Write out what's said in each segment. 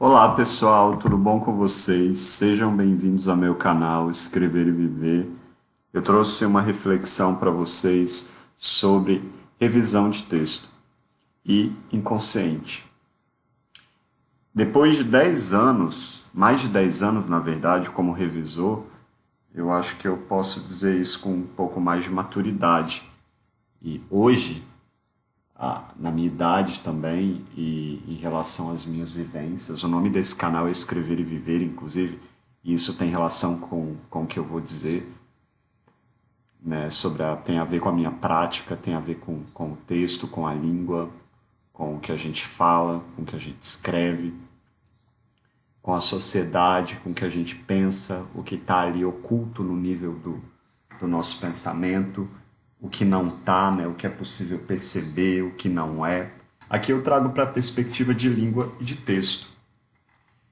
Olá pessoal, tudo bom com vocês? Sejam bem-vindos ao meu canal Escrever e Viver. Eu trouxe uma reflexão para vocês sobre revisão de texto e inconsciente. Depois de 10 anos, mais de 10 anos na verdade, como revisor, eu acho que eu posso dizer isso com um pouco mais de maturidade. E hoje, na minha idade também e em relação às minhas vivências. O nome desse canal é Escrever e Viver, inclusive, e isso tem relação com o que eu vou dizer, né, tem a ver com a minha prática, tem a ver com o texto, com a língua, com o que a gente fala, com o que a gente escreve, com a sociedade, com o que a gente pensa, o que está ali oculto no nível do nosso pensamento, o que não está, né, o que é possível perceber, o que não é. Aqui eu trago para a perspectiva de língua e de texto.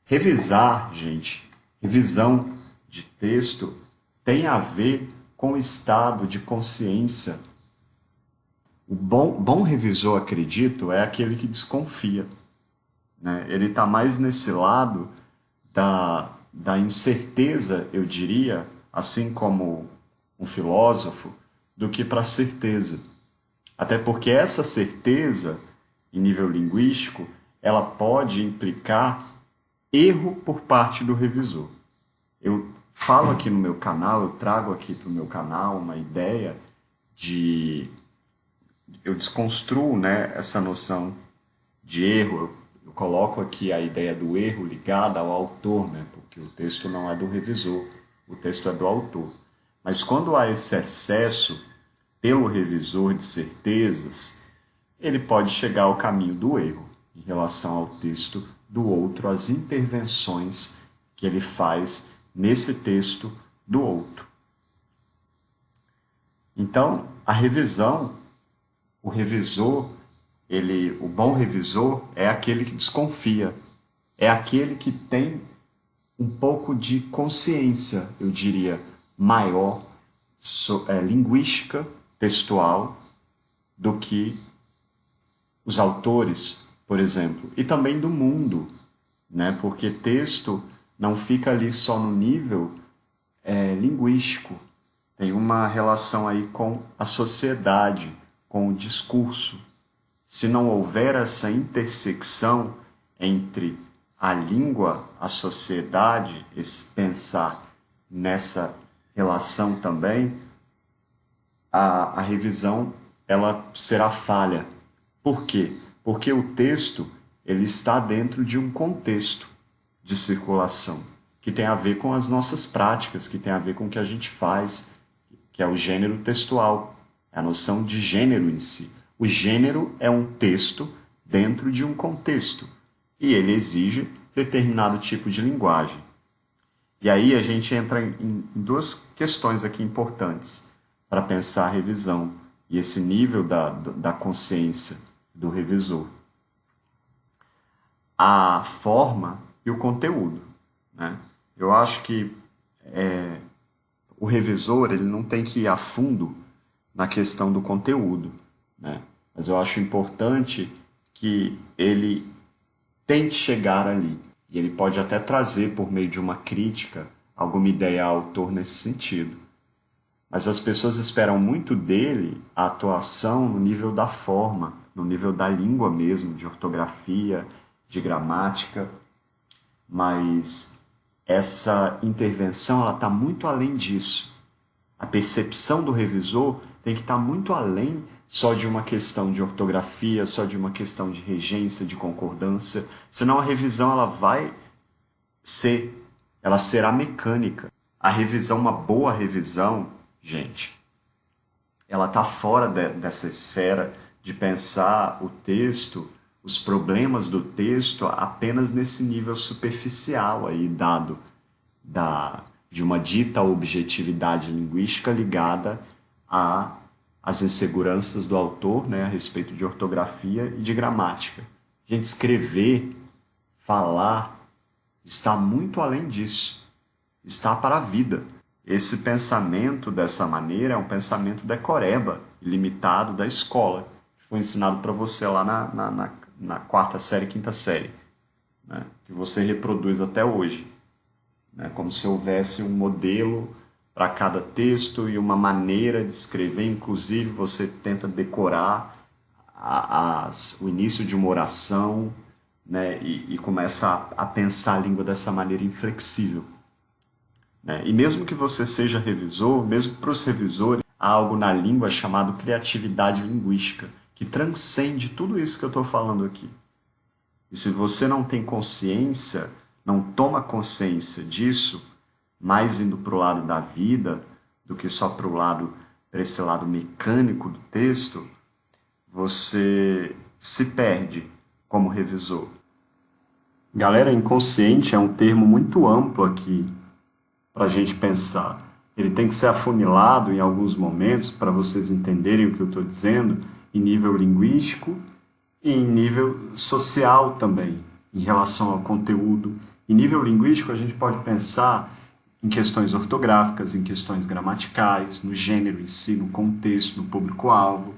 Revisar, gente, revisão de texto tem a ver com o estado de consciência. O bom revisor, acredito, é aquele que desconfia, né? Ele está mais nesse lado da incerteza, eu diria, assim como um filósofo, do que para a certeza. Até porque essa certeza, em nível linguístico, ela pode implicar erro por parte do revisor. Eu falo aqui no meu canal, eu trago aqui para o meu canal uma ideia de... Eu desconstruo, né, essa noção de erro. Eu coloco aqui a ideia do erro ligada ao autor, né, porque o texto não é do revisor, o texto é do autor. Mas quando há esse excesso pelo revisor de certezas, ele pode chegar ao caminho do erro em relação ao texto do outro, às intervenções que ele faz nesse texto do outro. Então, a revisão, o revisor, o bom revisor é aquele que desconfia, é aquele que tem um pouco de consciência, eu diria, maior, linguística, textual, do que os autores, por exemplo, e também do mundo, né? Porque texto não fica ali só no nível linguístico, tem uma relação aí com a sociedade, com o discurso. Se não houver essa intersecção entre a língua, a sociedade, esse pensar nessa relação também, a revisão ela será falha. Por quê? Porque o texto ele está dentro de um contexto de circulação que tem a ver com as nossas práticas, que tem a ver com o que a gente faz, que é o gênero textual, é a noção de gênero em si. O gênero é um texto dentro de um contexto e ele exige determinado tipo de linguagem. E aí a gente entra em duas questões aqui importantes para pensar a revisão e esse nível da consciência do revisor. A forma e o conteúdo, né? Eu acho que o revisor ele não tem que ir a fundo na questão do conteúdo, né? Mas eu acho importante que ele tente chegar ali. E ele pode até trazer, por meio de uma crítica, alguma ideia ao autor nesse sentido. Mas as pessoas esperam muito dele a atuação no nível da forma, no nível da língua mesmo, de ortografia, de gramática. Mas essa intervenção ela está muito além disso. A percepção do revisor tem que estar muito além só de uma questão de ortografia, só de uma questão de regência, de concordância. Senão a revisão ela será mecânica. A revisão, uma boa revisão, gente, ela está fora dessa esfera de pensar o texto, os problemas do texto apenas nesse nível superficial aí dado de uma dita objetividade linguística ligada às inseguranças do autor, né, a respeito de ortografia e de gramática. A gente escrever, falar, está muito além disso. Está para a vida. Esse pensamento dessa maneira é um pensamento decoreba, ilimitado da escola, que foi ensinado para você lá na quarta série, quinta série. né, que você reproduz até hoje, né, como se houvesse um modelo para cada texto e uma maneira de escrever, inclusive você tenta decorar o início de uma oração, né, e começa a pensar a língua dessa maneira inflexível. Né? E mesmo que você seja revisor, mesmo para os revisores, há algo na língua chamado criatividade linguística, que transcende tudo isso que eu estou falando aqui. E se você não tem consciência, não toma consciência disso, mais indo para o lado da vida do que só para esse lado mecânico do texto, você se perde como revisor. Galera, inconsciente é um termo muito amplo aqui para a gente pensar. Ele tem que ser afunilado em alguns momentos para vocês entenderem o que eu estou dizendo, em nível linguístico e em nível social também, em relação ao conteúdo. Em nível linguístico, a gente pode pensar em questões ortográficas, em questões gramaticais, no gênero em si, no contexto, no público-alvo,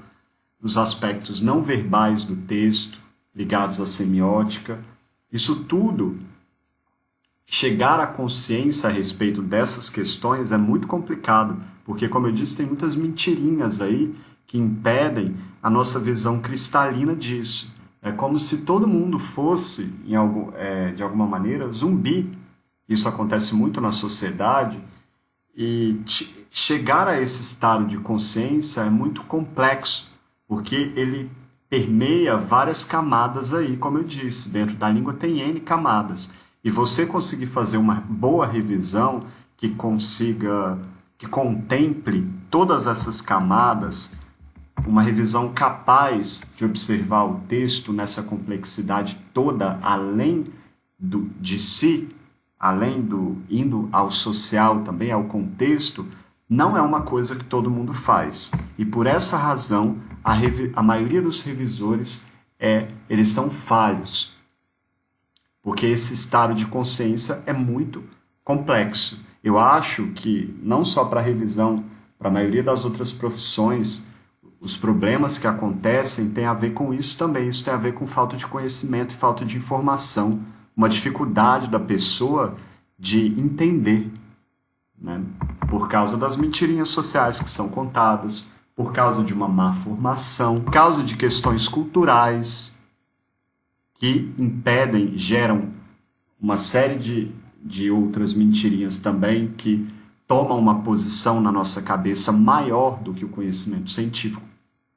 nos aspectos não verbais do texto, ligados à semiótica. Isso tudo, chegar à consciência a respeito dessas questões é muito complicado, porque, como eu disse, tem muitas mentirinhas aí que impedem a nossa visão cristalina disso. É como se todo mundo fosse, de alguma maneira, zumbi. Isso acontece muito na sociedade, e chegar a esse estado de consciência é muito complexo, porque ele permeia várias camadas aí, como eu disse, dentro da língua tem N camadas. E você conseguir fazer uma boa revisão que contemple todas essas camadas, uma revisão capaz de observar o texto nessa complexidade toda, além de si, indo ao social também, ao contexto, não é uma coisa que todo mundo faz. E por essa razão, a maioria dos revisores eles são falhos, porque esse estado de consciência é muito complexo. Eu acho que, não só para a revisão, para a maioria das outras profissões, os problemas que acontecem têm a ver com isso também. Isso tem a ver com falta de conhecimento e falta de informação, uma dificuldade da pessoa de entender, né? Por causa das mentirinhas sociais que são contadas, por causa de uma má formação, por causa de questões culturais que impedem, geram uma série de outras mentirinhas também que tomam uma posição na nossa cabeça maior do que o conhecimento científico.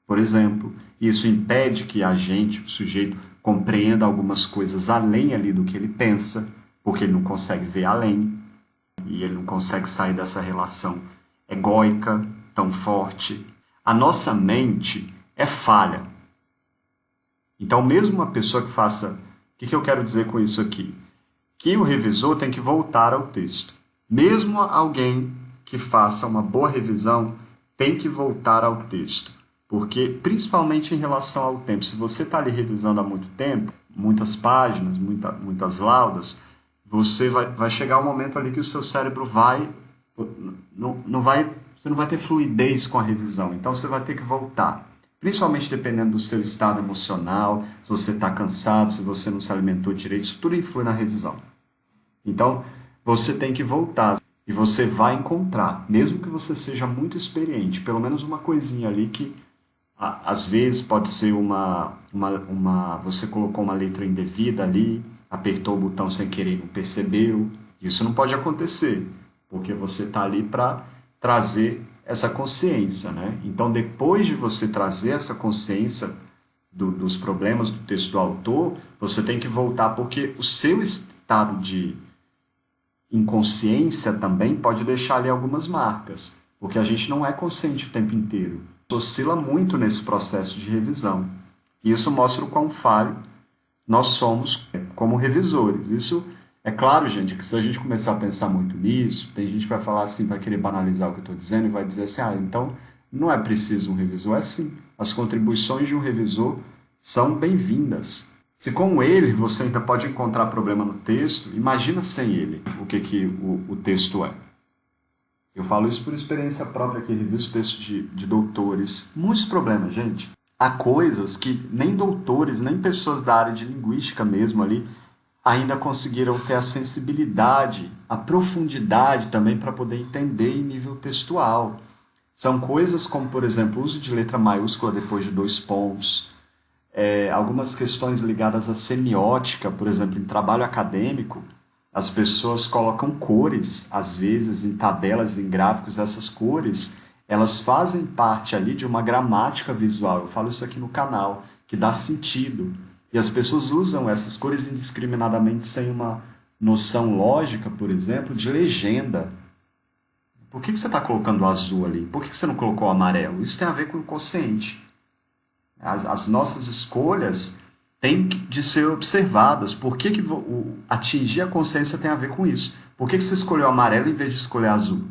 Por exemplo, isso impede que a gente, o sujeito, compreenda algumas coisas além ali do que ele pensa, porque ele não consegue ver além, e ele não consegue sair dessa relação egóica tão forte. A nossa mente é falha. Então, mesmo uma pessoa que faça... O que eu quero dizer com isso aqui? Que o revisor tem que voltar ao texto. Mesmo alguém que faça uma boa revisão tem que voltar ao texto. Porque, principalmente em relação ao tempo, se você está ali revisando há muito tempo, muitas páginas, muitas laudas, você vai chegar um momento ali que o seu cérebro você não vai ter fluidez com a revisão. Então, você vai ter que voltar. Principalmente dependendo do seu estado emocional, se você está cansado, se você não se alimentou direito, isso tudo influi na revisão. Então, você tem que voltar e você vai encontrar, mesmo que você seja muito experiente, pelo menos uma coisinha ali que, às vezes, pode ser você colocou uma letra indevida ali, apertou o botão sem querer e não percebeu. Isso não pode acontecer, porque você está ali para trazer essa consciência, né? Então, depois de você trazer essa consciência dos problemas do texto do autor, você tem que voltar, porque o seu estado de inconsciência também pode deixar ali algumas marcas, porque a gente não é consciente o tempo inteiro. Oscila muito nesse processo de revisão. E isso mostra o quão falho nós somos como revisores. Isso é claro, gente, que se a gente começar a pensar muito nisso, tem gente que vai falar assim, vai querer banalizar o que eu estou dizendo e vai dizer assim, então não é preciso um revisor. É sim, as contribuições de um revisor são bem-vindas. Se com ele você ainda pode encontrar problema no texto, imagina sem ele o texto é. Eu falo isso por experiência própria, que reviso textos de doutores. Muitos problemas, gente. Há coisas que nem doutores, nem pessoas da área de linguística mesmo ali, ainda conseguiram ter a sensibilidade, a profundidade também para poder entender em nível textual. São coisas como, por exemplo, o uso de letra maiúscula depois de dois pontos, algumas questões ligadas à semiótica, por exemplo, em trabalho acadêmico, as pessoas colocam cores, às vezes, em tabelas, em gráficos, essas cores, elas fazem parte ali de uma gramática visual. Eu falo isso aqui no canal, que dá sentido. E as pessoas usam essas cores indiscriminadamente sem uma noção lógica, por exemplo, de legenda. Por que você está colocando o azul ali? Por que você não colocou o amarelo? Isso tem a ver com o inconsciente. As nossas escolhas têm de ser observadas. Por que, atingir a consciência tem a ver com isso? Por que você escolheu amarelo em vez de escolher azul?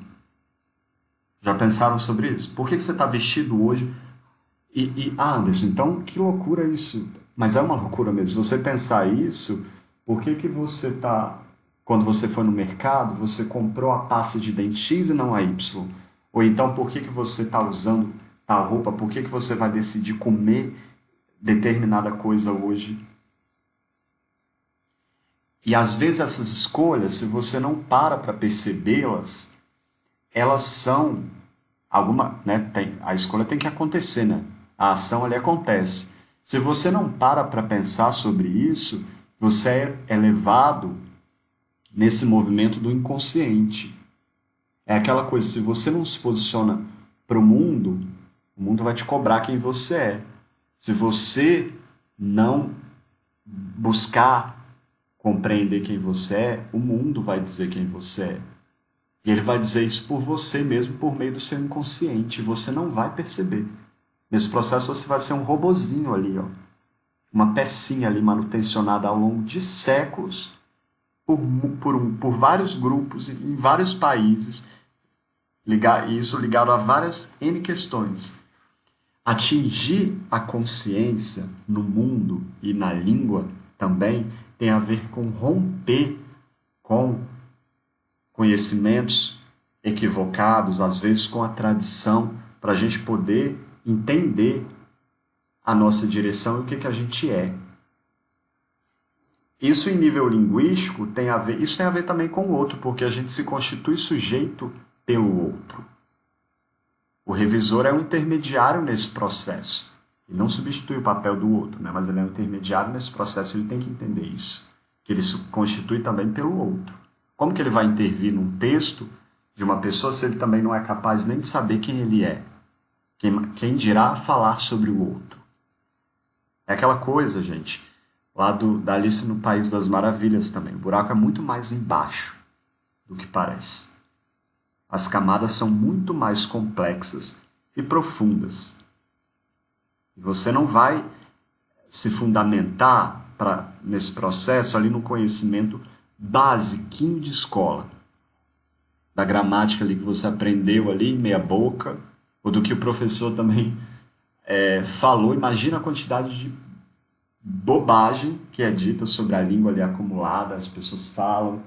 Já pensaram sobre isso? Por que você está vestido hoje? Anderson, então que loucura isso. Mas é uma loucura mesmo. Se você pensar isso, por que você está. Quando você foi no mercado, você comprou a pasta de dente X e não a Y? Ou então, por que você está usando tal roupa? Por que você vai decidir comer determinada coisa hoje? E às vezes essas escolhas, se você não para percebê-las, elas são né, a escolha tem que acontecer, né? A ação ali acontece. Se você não para pensar sobre isso, você é levado nesse movimento do inconsciente. É aquela coisa, se você não se posiciona para o mundo vai te cobrar quem você é. Se você não buscar compreender quem você é, o mundo vai dizer quem você é. E ele vai dizer isso por você mesmo, por meio do seu inconsciente. E você não vai perceber. Nesse processo você vai ser um robozinho ali, ó. Uma pecinha ali manutencionada ao longo de séculos por vários grupos em vários países. E isso ligado a várias N questões. Atingir a consciência no mundo e na língua também tem a ver com romper com conhecimentos equivocados, às vezes com a tradição, para a gente poder entender a nossa direção e o que a gente é. Isso em nível linguístico isso tem a ver também com o outro, porque a gente se constitui sujeito pelo outro. O revisor é um intermediário nesse processo. Ele não substitui o papel do outro, né? Mas ele é um intermediário nesse processo, ele tem que entender isso. Que ele se constitui também pelo outro. Como que ele vai intervir num texto de uma pessoa se ele também não é capaz nem de saber quem ele é? Quem dirá falar sobre o outro? É aquela coisa, gente, lá da Alice no País das Maravilhas também. O buraco é muito mais embaixo do que parece. As camadas são muito mais complexas e profundas. E você não vai se fundamentar nesse processo ali no conhecimento basiquinho de escola. Da gramática ali que você aprendeu ali, meia boca, ou do que o professor também falou. Imagina a quantidade de bobagem que é dita sobre a língua ali acumulada, as pessoas falam,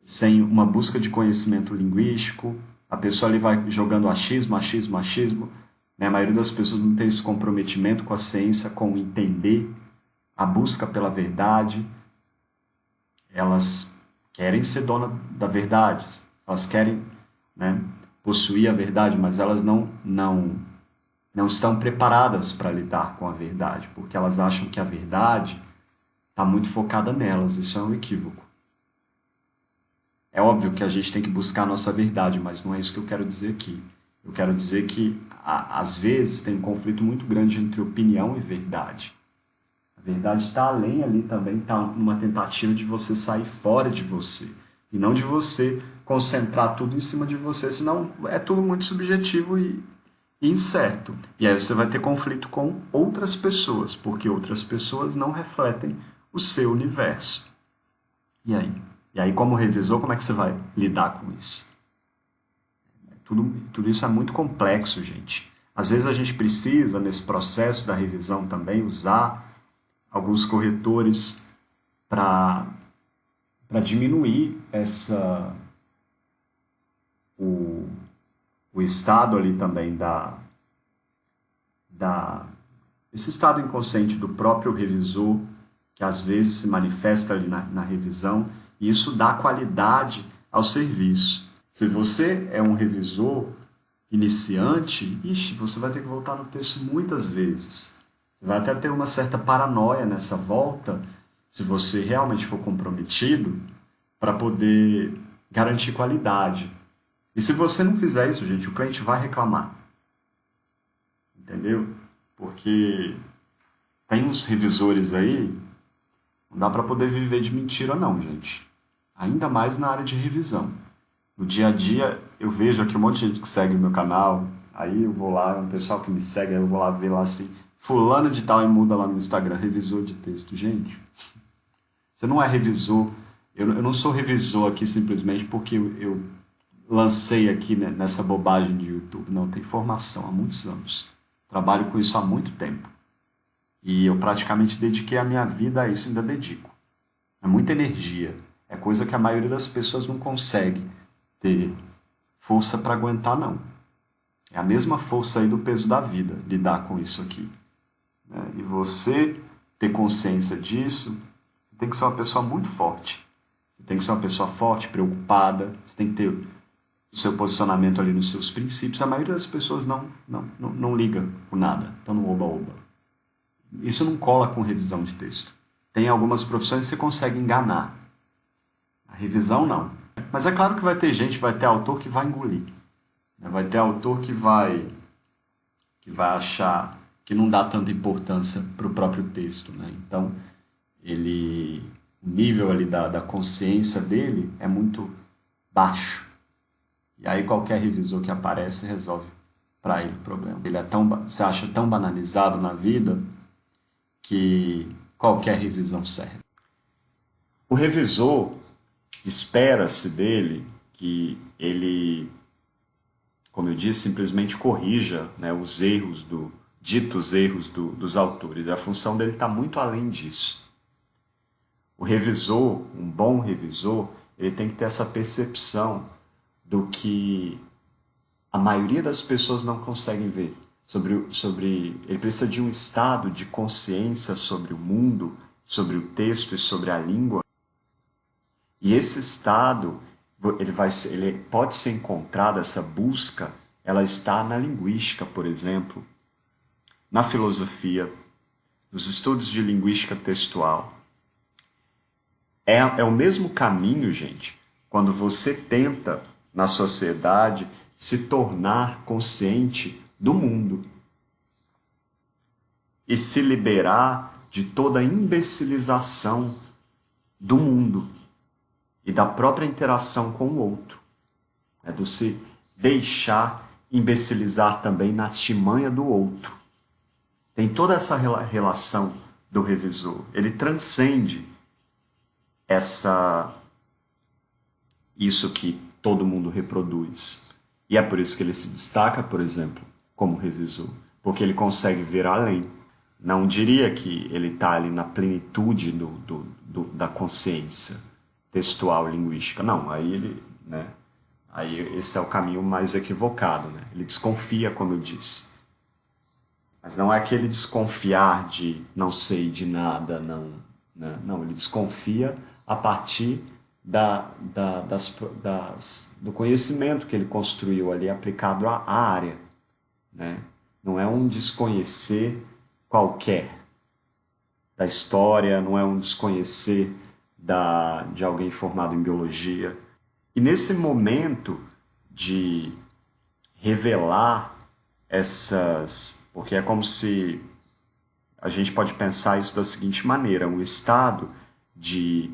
sem uma busca de conhecimento linguístico, a pessoa ali vai jogando achismo, né? A maioria das pessoas não tem esse comprometimento com a ciência, com o entender, a busca pela verdade. Elas querem ser dona da verdade, elas querem, né, possuir a verdade, mas elas não estão preparadas para lidar com a verdade, porque elas acham que a verdade está muito focada nelas. Isso é um equívoco. É óbvio que a gente tem que buscar a nossa verdade, mas não é isso que eu quero dizer aqui. Eu quero dizer que, às vezes, tem um conflito muito grande entre opinião e verdade. A verdade está além ali também, está numa tentativa de você sair fora de você. E não de você concentrar tudo em cima de você, senão é tudo muito subjetivo e incerto. E aí você vai ter conflito com outras pessoas, porque outras pessoas não refletem o seu universo. E aí? E aí, como revisor, como é que você vai lidar com isso? Tudo isso é muito complexo, gente. Às vezes a gente precisa, nesse processo da revisão também, usar alguns corretores para diminuir o estado ali também esse estado inconsciente do próprio revisor, que às vezes se manifesta ali na revisão, e isso dá qualidade ao serviço. Se você é um revisor iniciante, você vai ter que voltar no texto muitas vezes. Você vai até ter uma certa paranoia nessa volta, se você realmente for comprometido, para poder garantir qualidade. E se você não fizer isso, gente, o cliente vai reclamar. Entendeu? Porque tem uns revisores aí, não dá para poder viver de mentira não, gente. Ainda mais na área de revisão. No dia a dia, eu vejo aqui um monte de gente que segue o meu canal, aí eu vou lá, um pessoal que me segue, aí eu vou lá ver lá assim, fulano de tal e muda lá no Instagram, revisor de texto. Gente, você não é revisor, eu não sou revisor aqui simplesmente porque eu lancei aqui, né, nessa bobagem de YouTube. Não, tem formação há muitos anos. Trabalho com isso há muito tempo. E eu praticamente dediquei a minha vida a isso, ainda dedico. É muita energia. É coisa que a maioria das pessoas não consegue ter força para aguentar, não. É a mesma força aí do peso da vida, lidar com isso aqui. Né? E você ter consciência disso, você tem que ser uma pessoa muito forte. Você tem que ser uma pessoa forte, preocupada, você tem que ter o seu posicionamento ali nos seus princípios. A maioria das pessoas não liga com nada, estão no oba-oba. Isso não cola com revisão de texto. Tem algumas profissões que você consegue enganar. A revisão, não. Mas é claro que vai ter gente, vai ter autor que vai engolir. Vai ter autor que vai achar que não dá tanta importância para o próprio texto. Né? Então, o nível ali da consciência dele é muito baixo. E aí qualquer revisor que aparece resolve para ele o problema. Ele se acha tão banalizado na vida que qualquer revisão serve. O revisor, espera-se dele que ele, como eu disse, simplesmente corrija, né, os erros ditos erros dos autores. A função dele está muito além disso. O revisor, um bom revisor, ele tem que ter essa percepção do que a maioria das pessoas não conseguem ver. Ele precisa de um estado de consciência sobre o mundo, sobre o texto e sobre a língua. E esse estado, ele pode ser encontrado, essa busca, ela está na linguística, por exemplo, na filosofia, nos estudos de linguística textual. É o mesmo caminho, gente, quando você tenta, na sociedade, se tornar consciente do mundo e se liberar de toda a imbecilização do mundo e da própria interação com o outro. É do se deixar imbecilizar também na artimanha do outro. Tem toda essa relação do revisor. Ele transcende isso que todo mundo reproduz. E é por isso que ele se destaca, por exemplo, como revisor. Porque ele consegue ver além. Não diria que ele está ali na plenitude da consciência textual, linguística. Não, aí esse é o caminho mais equivocado. Né? Ele desconfia, como eu disse. Mas não é aquele desconfiar de não sei de nada, não. Né? Não, ele desconfia a partir do conhecimento que ele construiu ali aplicado à área. Né? Não é um desconhecer qualquer da história, não é um desconhecer de alguém formado em biologia. E nesse momento de revelar porque é como se a gente pode pensar isso da seguinte maneira, um estado de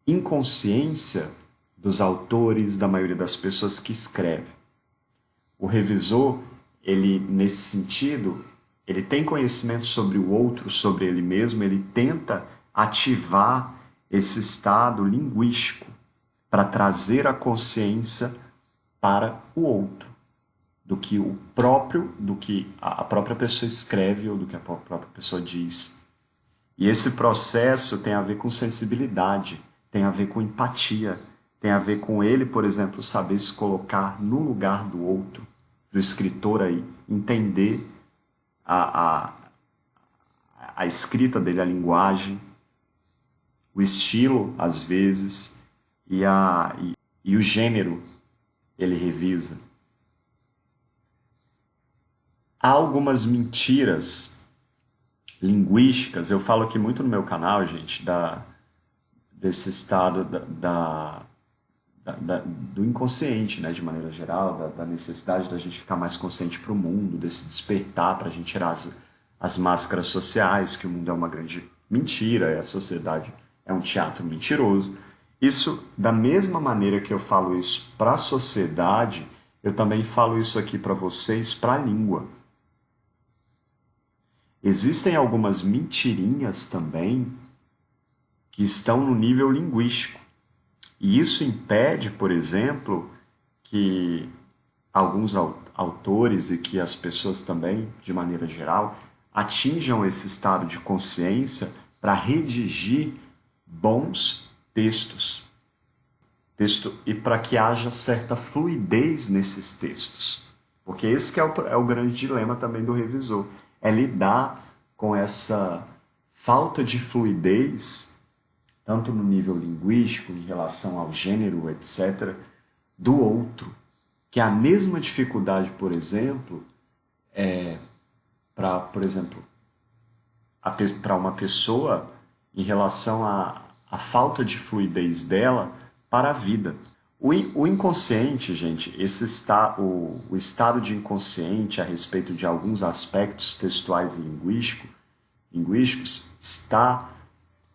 inconsciência dos autores, da maioria das pessoas que escrevem. O revisor, ele, nesse sentido, ele tem conhecimento sobre o outro, sobre ele mesmo, ele tenta ativar esse estado linguístico para trazer a consciência para o outro, do que a própria pessoa escreve ou do que a própria pessoa diz. E esse processo tem a ver com sensibilidade, tem a ver com empatia, tem a ver com ele, por exemplo, saber se colocar no lugar do outro, do escritor aí, entender a escrita dele, a linguagem, o estilo, às vezes, e o gênero ele revisa. Há algumas mentiras linguísticas, eu falo aqui muito no meu canal, gente, desse estado do inconsciente, né, de maneira geral, da necessidade da gente ficar mais consciente para o mundo, desse despertar para a gente tirar as máscaras sociais, que o mundo é uma grande mentira, e a sociedade é um teatro mentiroso. Isso, da mesma maneira que eu falo isso para a sociedade, eu também falo isso aqui para vocês, para a língua. Existem algumas mentirinhas também que estão no nível linguístico. E isso impede, por exemplo, que alguns autores e que as pessoas também, de maneira geral, atinjam esse estado de consciência para redigir bons textos. E para que haja certa fluidez nesses textos. Porque esse que é o grande dilema também do revisor. É lidar com essa falta de fluidez, tanto no nível linguístico, em relação ao gênero, etc., do outro. Que a mesma dificuldade, por exemplo, para uma pessoa em relação à falta de fluidez dela para a vida. O inconsciente, gente, o estado de inconsciente a respeito de alguns aspectos textuais e linguísticos está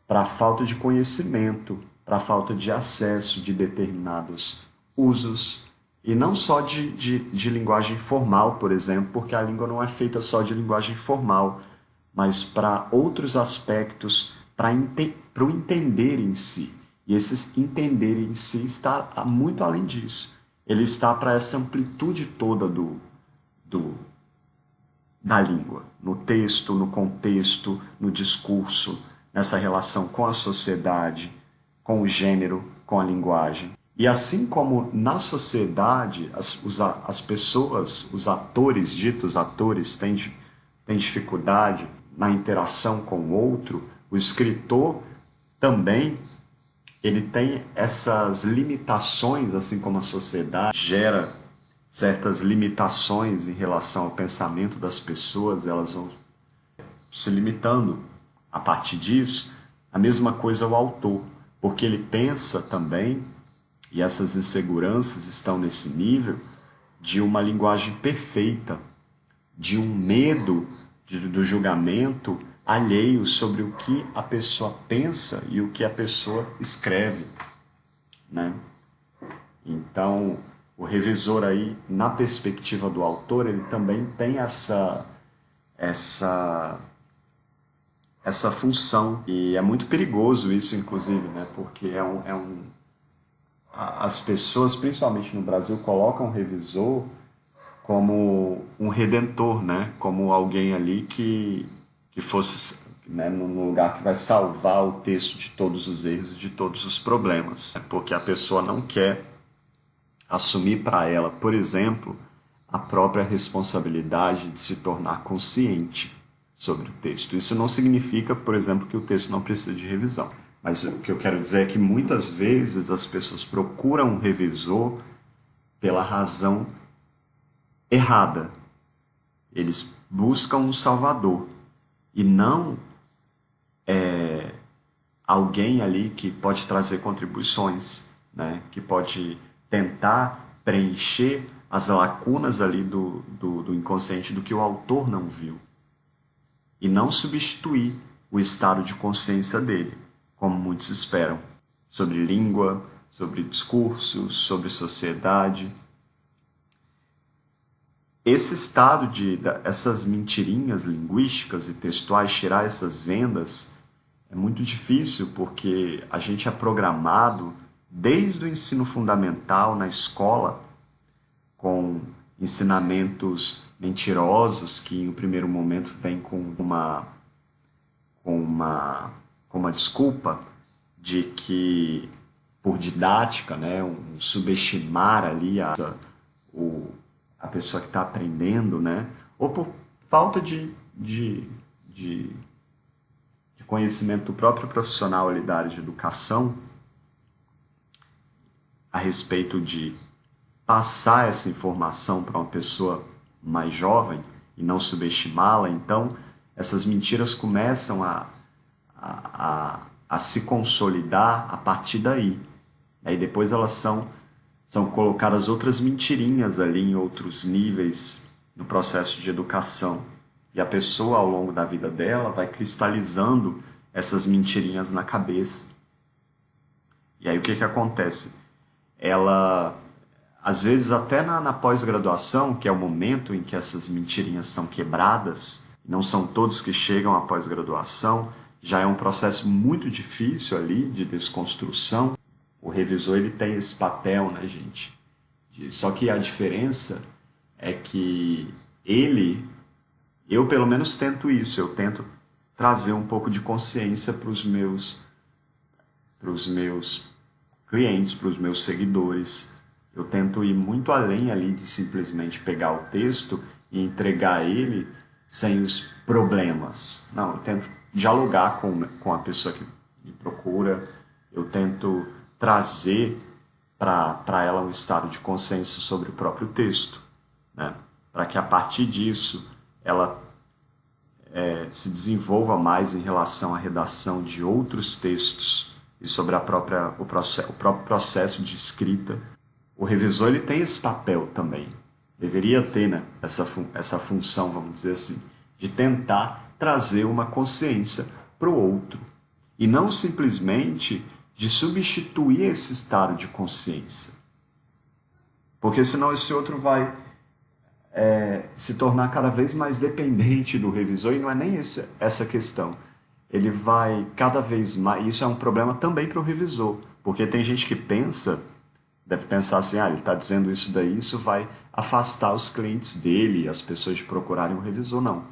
para a falta de conhecimento, para a falta de acesso de determinados usos, e não só de linguagem formal, por exemplo, porque a língua não é feita só de linguagem formal, mas para outros aspectos, para o entender em si. E esse entender em si está muito além disso. Ele está para essa amplitude toda da língua, no texto, no contexto, no discurso, nessa relação com a sociedade, com o gênero, com a linguagem. E assim como na sociedade as pessoas, os atores, ditos atores, têm dificuldade na interação com o outro, o escritor também ele tem essas limitações, assim como a sociedade gera certas limitações em relação ao pensamento das pessoas, elas vão se limitando a partir disso. A mesma coisa o autor, porque ele pensa também, e essas inseguranças estão nesse nível, de uma linguagem perfeita, de um medo do julgamento alheio sobre o que a pessoa pensa e o que a pessoa escreve, né? Então, o revisor aí, na perspectiva do autor, ele também tem essa função. E é muito perigoso isso, inclusive, né? Porque as pessoas, principalmente no Brasil, colocam o revisor como um redentor, né? Como alguém ali que fosse, né, num lugar que vai salvar o texto de todos os erros e de todos os problemas. Porque a pessoa não quer assumir para ela, por exemplo, a própria responsabilidade de se tornar consciente sobre o texto. Isso não significa, por exemplo, que o texto não precisa de revisão. Mas o que eu quero dizer é que muitas vezes as pessoas procuram um revisor pela razão errada. Eles buscam um salvador e não alguém ali que pode trazer contribuições, né? Que pode tentar preencher as lacunas ali do inconsciente do que o autor não viu e não substituir o estado de consciência dele, como muitos esperam, sobre língua, sobre discurso, sobre sociedade. Esse estado essas mentirinhas linguísticas e textuais, tirar essas vendas, é muito difícil porque a gente é programado desde o ensino fundamental na escola com ensinamentos mentirosos que, em um primeiro momento, vêm com uma desculpa de que, por didática, né, subestimar ali a pessoa que está aprendendo, né, ou por falta de conhecimento do próprio profissional ali da área de educação a respeito de passar essa informação para uma pessoa mais jovem e não subestimá-la, então essas mentiras começam a se consolidar a partir daí. Aí depois elas são colocadas outras mentirinhas ali em outros níveis no processo de educação. E a pessoa, ao longo da vida dela, vai cristalizando essas mentirinhas na cabeça. E aí o que acontece? Ela, às vezes até na pós-graduação, que é o momento em que essas mentirinhas são quebradas, não são todos que chegam à pós-graduação, já é um processo muito difícil ali de desconstrução. O revisor ele tem esse papel, né, gente? Só que a diferença é que eu pelo menos tento isso, eu tento trazer um pouco de consciência para os meus clientes, para os meus seguidores. Eu tento ir muito além ali de simplesmente pegar o texto e entregar ele sem os problemas. Não, eu tento dialogar com a pessoa que me procura, eu tento trazer para ela um estado de consciência sobre o próprio texto, né? Para que a partir disso ela se desenvolva mais em relação à redação de outros textos e sobre o próprio processo de escrita. O revisor ele tem esse papel também, deveria ter, né, essa função, vamos dizer assim, de tentar trazer uma consciência para o outro e não simplesmente de substituir esse estado de consciência, porque senão esse outro vai se tornar cada vez mais dependente do revisor, e não é nem essa questão. Ele vai cada vez mais... Isso é um problema também para o revisor, porque tem gente que deve pensar assim, ele está dizendo isso daí, isso vai afastar os clientes dele, as pessoas de procurarem um revisor. Não.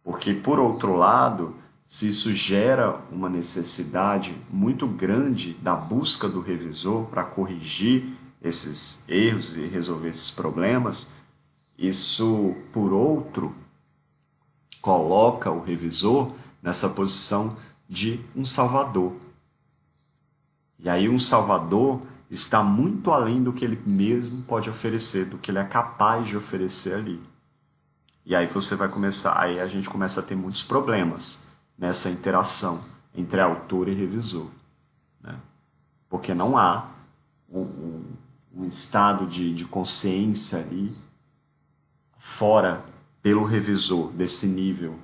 Porque, por outro lado, se isso gera uma necessidade muito grande da busca do revisor para corrigir esses erros e resolver esses problemas, isso, por outro, coloca o revisor nessa posição de um salvador. E aí um salvador está muito além do que ele mesmo pode oferecer, do que ele é capaz de oferecer ali. E aí aí a gente começa a ter muitos problemas nessa interação entre autor e revisor, né? Porque não há um estado de consciência ali fora pelo revisor desse nível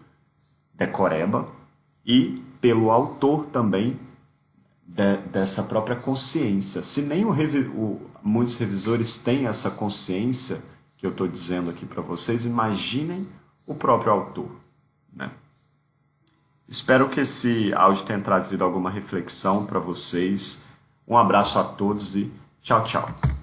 decoreba e pelo autor também dessa própria consciência. Se nem muitos revisores têm essa consciência que eu estou dizendo aqui para vocês, imaginem o próprio autor, né? Espero que esse áudio tenha trazido alguma reflexão para vocês. Um abraço a todos e tchau, tchau.